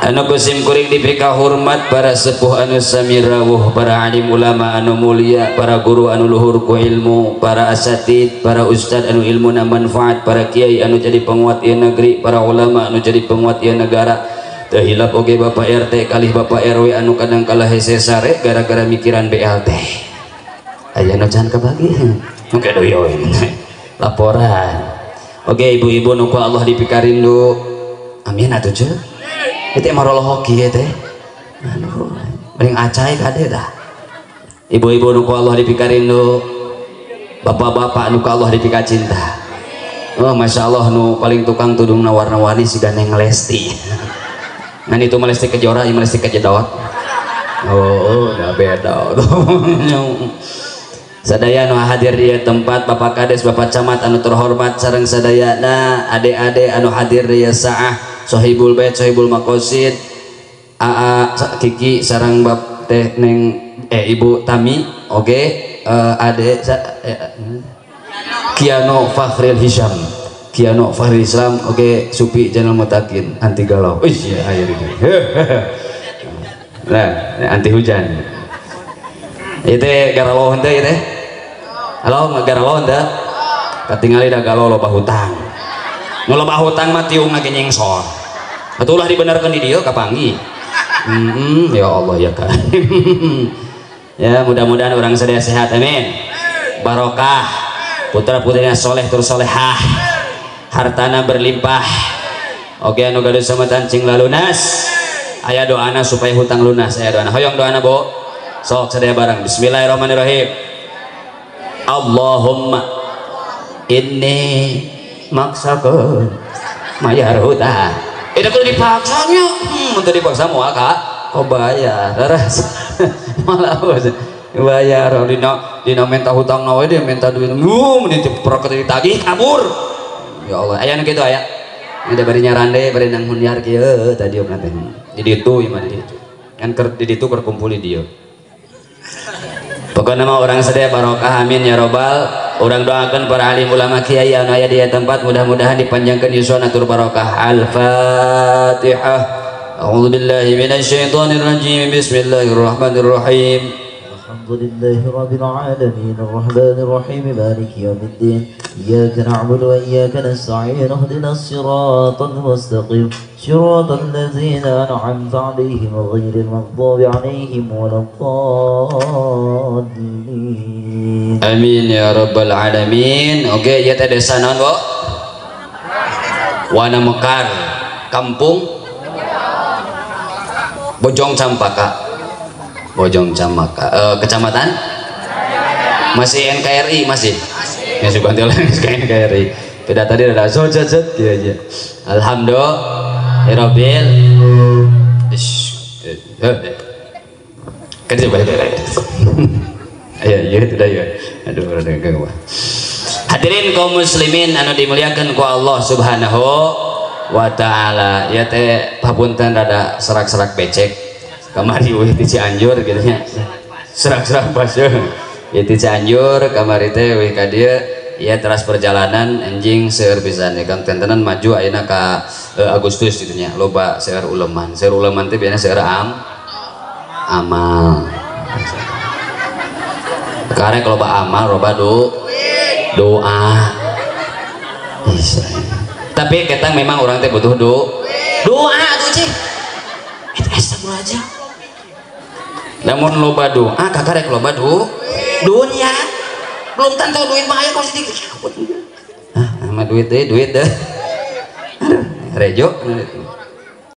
anu kusim kuring dibeka hormat para sepuh anu sami rawuh, para alim ulama anu mulia, para guru anu luhur ku ilmu, para asatid, para ustad anu ilmuna manfaat, para kiai anu jadi penguat ieu negeri, para ulama anu jadi penguat ieu negara. Teu hilap oge Bapak RT kalih Bapak RW anu kadang kalah hese sare gara-gara mikiran BLT. Aya anu can kabagi. Oke doyoin. Laporan. Oke ibu-ibu nu ku Allah dipikarindu. Amin atuh ceuk. Itu marolo hoki ya teh, aduh, paling acai kade dah. Ibu-ibu nuku Allah dipikarin nu, bapak-bapak nuku Allah dipika cinta. Oh masya Allah nu paling tukang tudung warna-warni si Neng Lesti. Ngan itu Lesti Kejora, ini Lesti Kejedot. Oh, udah beda. Sadaya nu hadir di tempat Bapak Kades, Bapak Camat anu terhormat sareng sadayana ade-ade anu hadir di saah. Sohibul bait, sohibul makosid, AA Kiki sarang bab teh neng ibu Tami, oke, ade Kiano Fakhril Hisham, Kiano Fakhril Islam, oke, Supi Janal Mutakin, anti galau, iya air ini, nah anti hujan, itu galau hente itu, halo galau hente, ketinggalan dah galau loba hutang. Ngeloba hutang mah tiung lagi nyengsor. Atulah dibenarkan di dia kapangi. Ya Allah ya kan. Ya mudah-mudahan orang sedaya sehat amin. Barokah. Putra-putrinya soleh tur solehah. Hartana berlimpah. Oke anu gaduh samatan cing lalunas. Aya doana supaya hutang lunas. Aya doana. Hoyong doana Bu. Sok sadaya bareng. Bismillahirrahmanirrahim. Allahumma inni maksakeun mayar hutang. Itu kudu dipaksanya. Untuk dipaksa moal Kak. Kok bayar? Terus malah bayar dina minta hutang nawe dia minta duit. Menit proket ditagih kabur. Ya Allah, aya nu kitu aya. Ada bari nyarande bari nang hunyar kieu tadi opna teh. Di ditu ieu mah di ditu. Kan keur di ditu keur kumpul di dieu. Pokoknya nama orang sedaya barokah amin ya robbal. Orang doakan para alim ulama kiai anu aya di tempat mudah-mudahan dipanjangkan yuswana tur barokah. Al-Fatihah. A'udzubillahi minasyaitonir rajim. Bismillahirrahmanirrahim. Alhamdulillahi rabbil alamin arrahmanir rahim maliki yaumiddin. Iyyaka na'budu wa iyyaka nasta'in ihdinas siratal mustaqim. Siratal ladzina an'amta 'alaihim ghairil maghdubi 'alaihim waladdallin. Amin ya rabbal alamin. Oke, ya teh desa naon, Bu? Wana Mekar, kampung Bojong Campaka. Bojong Campaka, kecamatan? Masih NKRI masih? Ya suka lagi NKRI. Beda tadi ada zot ya aja. Alhamdulillah. Rabbil kerja baik. Ya itu dah ya. Aduh rada ganggu. Hadirin kaum muslimin anu dimuliakan ku Allah Subhanahu wa taala. Ya teh papunten rada serak-serak becek. Kamari weh di Cianjur gitu nya. Serak-serak pas ya di Cianjur kamari teh weh ka dieu ya teras perjalanan anjing seueur pisan Kang tentenan maju ayeuna ka Agustus gitu nya. Loba seueur uleman. Seueur uleman teh biasana seueur amal. Karek loba amal, loba doa. Bisa. Tapi kita memang orang teh butuh doa tuh cik. Itu astagfirullahaladzim. Namun loba doa, kakarek loba dunia. Belum tentu duit mah aya kok sedikit. Ah, sama duit deh. Aduh, rejo.